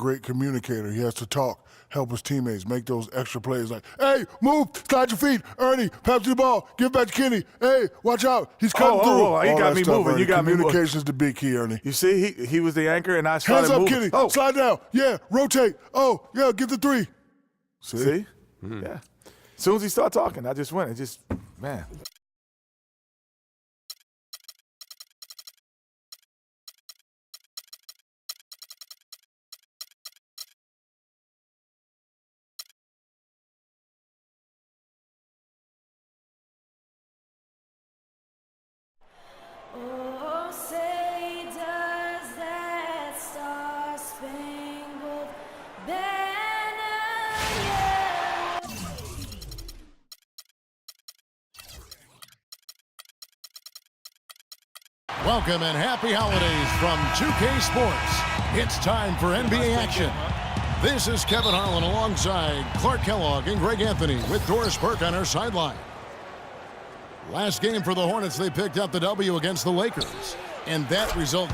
great communicator. He has to talk, help his teammates, make those extra plays like, hey, move, slide your feet, Ernie, pass me the ball, give it back to Kenny, hey, watch out, he's cutting through. You got me moving. Ernie. You got me moving. Communication's the big key, Ernie. You see, he was the anchor, and I started moving. moving. Hands up, Kenny. Slide down. Yeah, rotate. Oh, yeah, get the three. See? Mm-hmm. Yeah. As soon as he started talking, I just went and just, man. Oh, say does that star-spangled banner yet? Welcome and happy holidays from 2K Sports. It's time for NBA action. This is Kevin Harlan alongside Clark Kellogg and Greg Anthony with Doris Burke on our sideline. Last game for the Hornets, they picked up the W against the Lakers. And that result,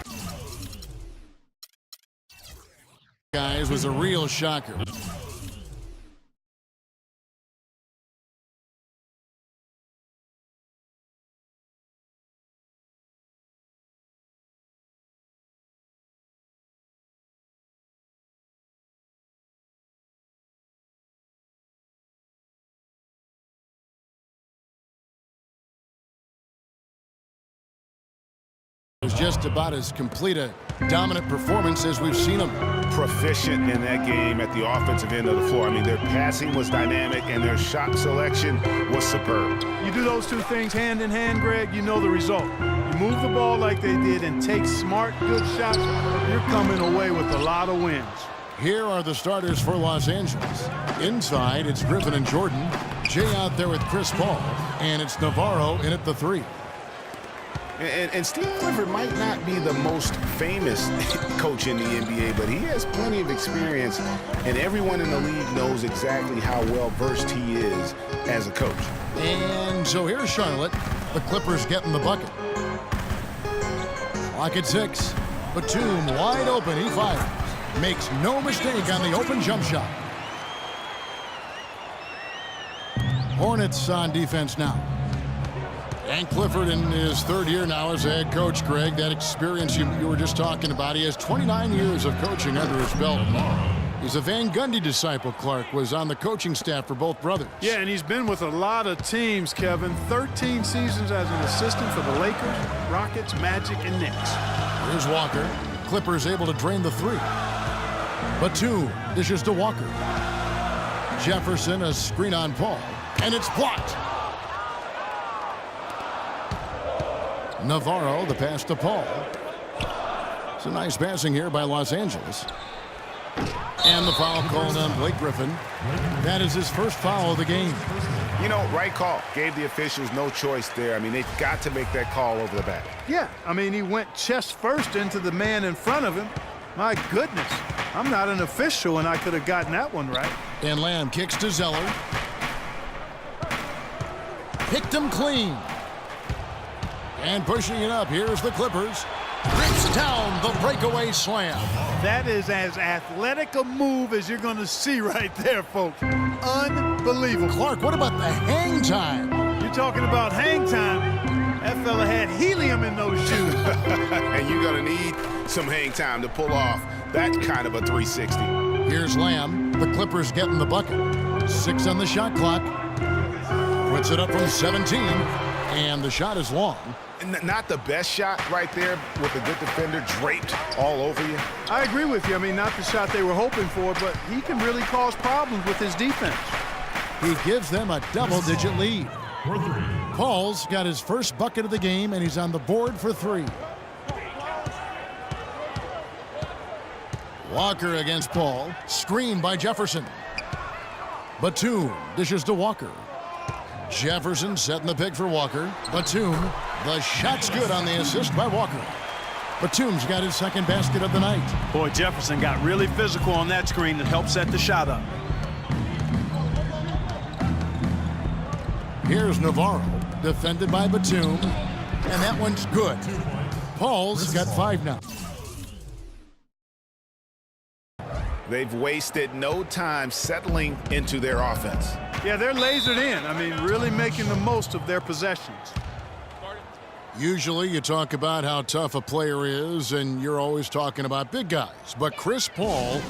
guys, was a real shocker. It was just about as complete a dominant performance as we've seen them. Proficient in that game at the offensive end of the floor. I mean, their passing was dynamic and their shot selection was superb. You do those two things hand in hand, Greg, you know the result. You move the ball like they did and take smart, good shots, you're coming away with a lot of wins. Here are the starters for Los Angeles. Inside, it's Griffin and Jordan. Jay out there with Chris Paul. And it's Navarro in at the three. And Steve Clifford might not be the most famous coach in the NBA, but he has plenty of experience, and everyone in the league knows exactly how well-versed he is as a coach. And so here's Charlotte. The Clippers getting the bucket. Clock at 6. Batum wide open. He fires. Makes no mistake on the open jump shot. Hornets on defense now. And Clifford in his third year now as a head coach, Greg. That experience you were just talking about. He has 29 years of coaching under his belt. He's a Van Gundy disciple, Clark. Was on the coaching staff for both brothers. Yeah, and he's been with a lot of teams, Kevin. 13 seasons as an assistant for the Lakers, Rockets, Magic, and Knicks. Here's Walker. Clippers able to drain the three. Batum dishes to Walker. Jefferson, a screen on Paul. And it's blocked. Navarro, the pass to Paul. It's a nice passing here by Los Angeles. And the foul called on Blake Griffin. That is his first foul of the game. You know, right call. Gave the officials no choice there. I mean, they've got to make that call over the back. Yeah, I mean, he went chest first into the man in front of him. My goodness, I'm not an official, and I could have gotten that one right. And Lamb kicks to Zeller. Picked him clean. And pushing it up, here's the Clippers. Rips down the breakaway slam. That is as athletic a move as you're going to see right there, folks. Unbelievable. Clark, what about the hang time? You're talking about hang time. That fella had helium in those shoes. And you're going to need some hang time to pull off that kind of a 360. Here's Lamb. The Clippers getting the bucket. 6 on the shot clock. Puts it up from 17. And the shot is long. Not the best shot right there with a good defender draped all over you. I agree with you. I mean, not the shot they were hoping for, but he can really cause problems with his defense. He gives them a double-digit lead. Paul's got his first bucket of the game, and he's on the board for 3. Walker against Paul. Screen by Jefferson. Batum dishes to Walker. Jefferson setting the pick for Walker. Batum, the shot's good on the assist by Walker. Batum's got his second basket of the night. Boy, Jefferson got really physical on that screen that helped set the shot up. Here's Navarro, defended by Batum, and that one's good. Paul's got 5 now. They've wasted no time settling into their offense. Yeah, they're lasered in. I mean, really making the most of their possessions. Usually you talk about how tough a player is, and you're always talking about big guys. But Chris Paul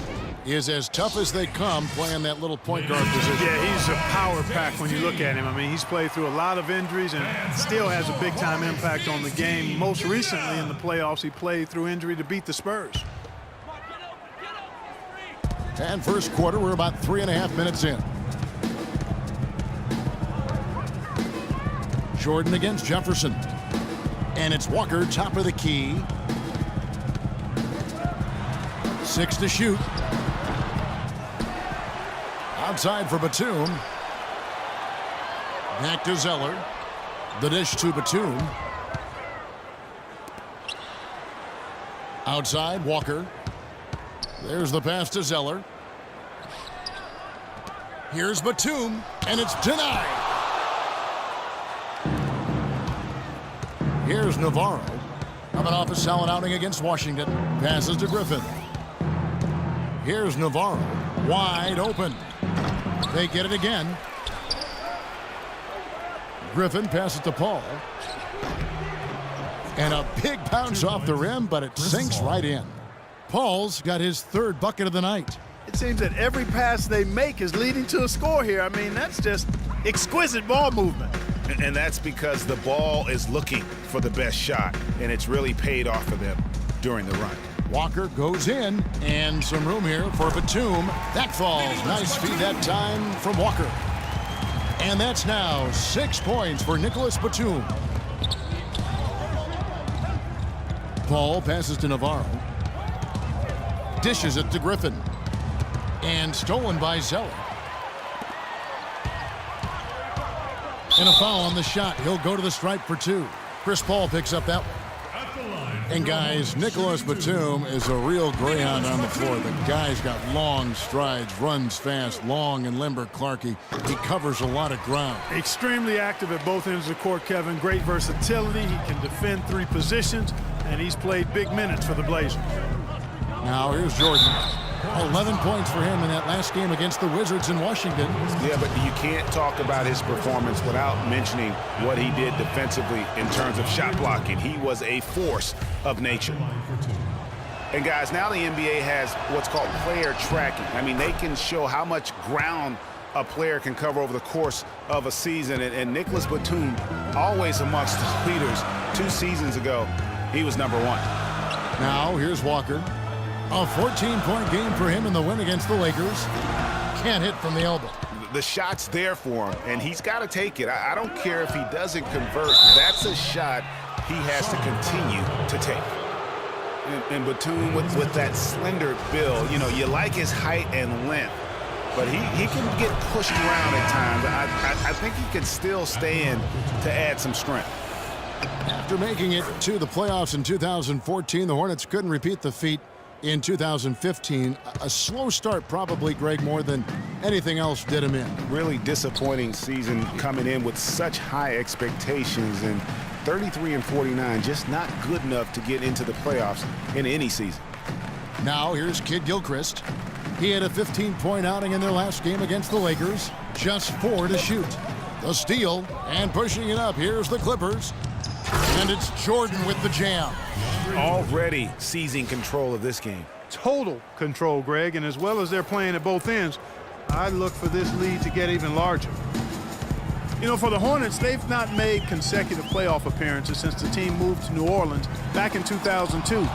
is as tough as they come playing that little point guard position. Yeah, he's a power pack when you look at him. I mean, he's played through a lot of injuries and still has a big-time impact on the game. Most recently in the playoffs, he played through injury to beat the Spurs. And first quarter, we're about 3.5 minutes in. Jordan against Jefferson. And it's Walker, top of the key. 6 to shoot. Outside for Batum. Back to Zeller. The dish to Batum. Outside, Walker. There's the pass to Zeller. Here's Batum, and it's denied. Here's Navarro. Coming off a solid outing against Washington. Passes to Griffin. Here's Navarro. Wide open. They get it again. Griffin passes to Paul. And a big bounce off the rim, but it sinks right in. Paul's got his 3rd bucket of the night. It seems that every pass they make is leading to a score here. I mean, that's just exquisite ball movement. And that's because the ball is looking for the best shot, and it's really paid off for them during the run. Walker goes in, and some room here for Batum. That falls. Nice feed that time from Walker. And that's now 6 points for Nicholas Batum. Paul passes to Navarro. Dishes it to Griffin. And stolen by Zeller. And a foul on the shot. He'll go to the stripe for 2. Chris Paul picks up that one. And guys, Nicholas Batum is a real greyhound on the floor. The guy's got long strides, runs fast, long and limber. Clarkie, he covers a lot of ground. Extremely active at both ends of the court, Kevin. Great versatility. He can defend 3 positions, and he's played big minutes for the Blazers. Now here's Jordan. 11 points for him in that last game against the Wizards in Washington. Yeah, but you can't talk about his performance without mentioning what he did defensively in terms of shot blocking. He was a force of nature. And guys, now the NBA has what's called player tracking. I mean, they can show how much ground a player can cover over the course of a season. And Nicholas Batum, always amongst the leaders. 2 seasons ago, he was #1. Now here's Walker. A 14-point game for him in the win against the Lakers. Can't hit from the elbow. The shot's there for him, and he's got to take it. I don't care if he doesn't convert. That's a shot he has to continue to take. And Batum, with that slender build, you know, you like his height and length, but he can get pushed around at times. I think he can still stay in to add some strength. After making it to the playoffs in 2014, the Hornets couldn't repeat the feat in 2015. A slow start probably, Greg, more than anything else did him in. Really disappointing season coming in with such high expectations, and 33-49, just not good enough to get into the playoffs in any season. Now here's Kid Gilchrist. He had a 15-point outing in their last game against the Lakers. Just 4 to shoot. The steal, and pushing it up. Here's the Clippers. And it's Jordan with the jam. Already seizing control of this game. Total control, Greg, and as well as they're playing at both ends, I look for this lead to get even larger. You know, for the Hornets, they've not made consecutive playoff appearances since the team moved to New Orleans back in 2002.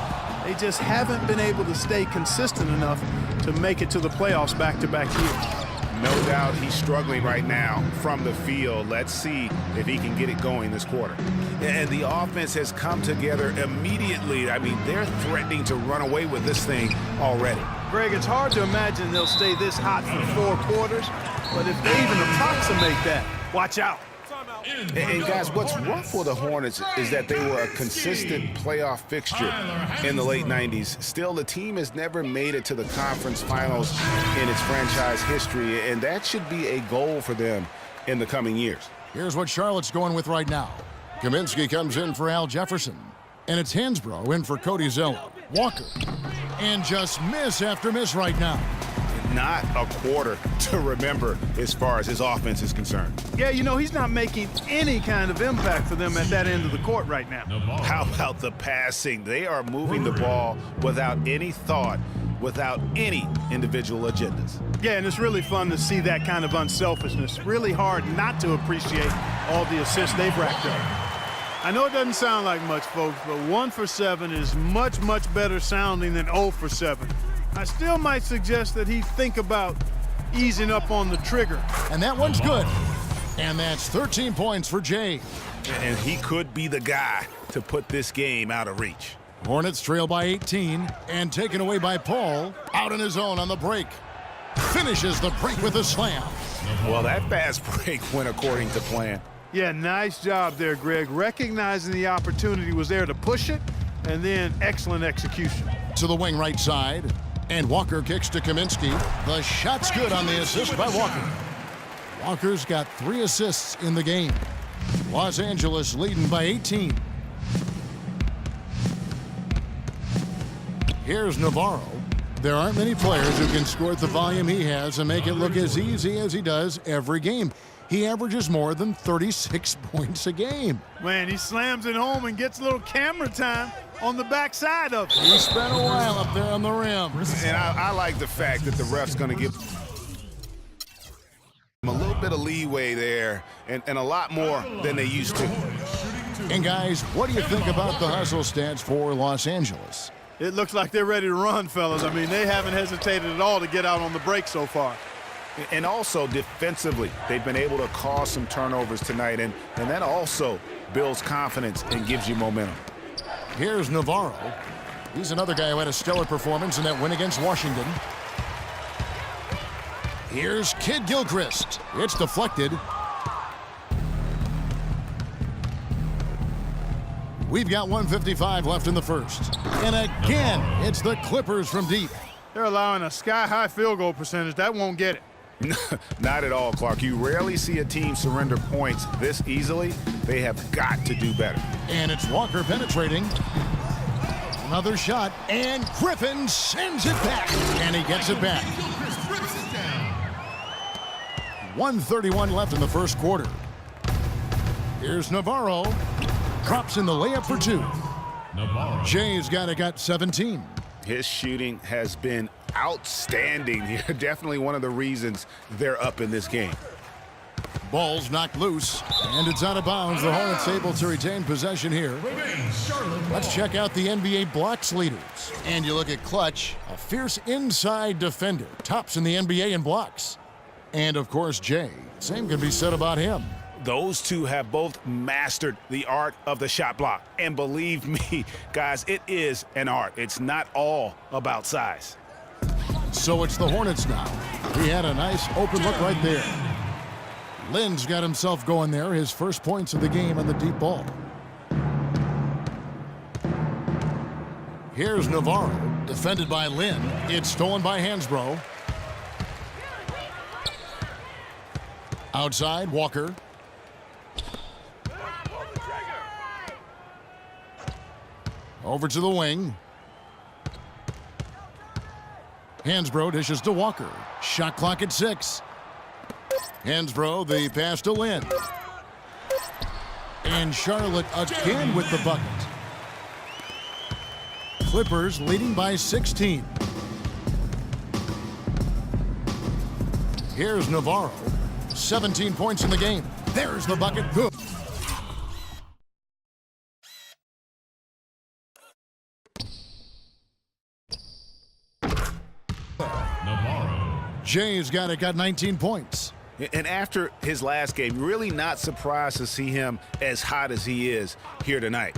They just haven't been able to stay consistent enough to make it to the playoffs back-to-back years. No doubt he's struggling right now from the field. Let's see if he can get it going this quarter. And the offense has come together immediately. I mean, they're threatening to run away with this thing already. Greg, it's hard to imagine they'll stay this hot for 4 quarters, but if they even approximate that, watch out. And guys, what's rough for the Hornets is that they were a consistent playoff fixture in the late 90s. Still, the team has never made it to the conference finals in its franchise history, and that should be a goal for them in the coming years. Here's what Charlotte's going with right now. Kaminsky comes in for Al Jefferson, and it's Hansbrough in for Cody Zeller. Walker And just miss after miss right now. Not a quarter to remember as far as his offense is concerned. Yeah, you know, he's not making any kind of impact for them at that end of the court right now. How about the passing? They are moving the ball without any thought, without any individual agendas. Yeah, and it's really fun to see that kind of unselfishness. Really hard not to appreciate all the assists they've racked up. I know it doesn't sound like much, folks, but 1 for 7 is much, much better sounding than 0 for 7. I still might suggest that he think about easing up on the trigger. And that one's good. And that's 13 points for Jay. And he could be the guy to put this game out of reach. Hornets trail by 18 and taken away by Paul. Out on his own on the break. Finishes the break with a slam. Well, that fast break went according to plan. Yeah, nice job there, Greg. Recognizing the opportunity was there to push it, and then excellent execution. To the wing right side. And Walker kicks to Kaminsky. The shot's good on the assist by Walker. Walker's got 3 assists in the game. Los Angeles leading by 18. Here's Navarro. There aren't many players who can score at the volume he has and make it look as easy as he does every game. He averages more than 36 points a game. Man, he slams it home and gets a little camera time on the backside of it. He spent a while up there on the rim. And I like the fact that the ref's going to give him a little bit of leeway there and a lot more than they used to. And guys, what do you think about the hustle stats for Los Angeles? It looks like they're ready to run, fellas. I mean, they haven't hesitated at all to get out on the break so far. And also defensively, they've been able to cause some turnovers tonight, and that also builds confidence and gives you momentum. Here's Navarro. He's another guy who had a stellar performance in that win against Washington. Here's Kid Gilchrist. It's deflected. We've got 1:55 left in the first. And again, it's the Clippers from deep. They're allowing a sky-high field goal percentage. That won't get it. Not at all, Clark. You rarely see a team surrender points this easily. They have got to do better. And it's Walker penetrating. Another shot, and Griffin sends it back. And he gets it back. 1:31 left in the first quarter. Here's Navarro. Drops in the layup for 2. Jay's got 17. His shooting has been outstanding here. Definitely one of the reasons they're up in this game. Ball's knocked loose, and it's out of bounds. The Hornets able to retain possession here. Let's check out the NBA blocks leaders. And you look at Clutch, a fierce inside defender. Tops in the NBA in blocks. And, of course, Jay. Same can be said about him. Those two have both mastered the art of the shot block. And believe me, guys, it is an art. It's not all about size. So it's the Hornets now. He had a nice open look right there. Lynn's got himself going there. His first points of the game on the deep ball. Here's Navarro, defended by Lynn. It's stolen by Hansbrough. Outside, Walker. Over to the wing. Hansbrough dishes to Walker. Shot clock at 6. Hansbrough, the pass to Lynn. And Charlotte again with the bucket. Clippers leading by 16. Here's Navarro. 17 points in the game. There's the bucket. Good. Jay's got 19 points. And after his last game, really not surprised to see him as hot as he is here tonight.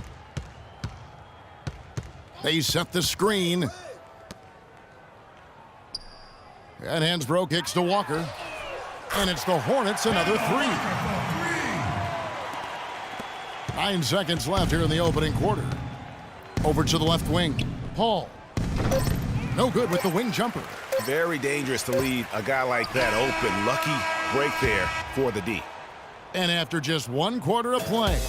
They set the screen. And Hansbrough kicks to Walker. And it's the Hornets, another 3. 9 seconds left here in the opening quarter. Over to the left wing. Paul. No good with the wing jumper. Very dangerous to leave a guy like that open. Lucky break there for the D. And after just 1 quarter of play,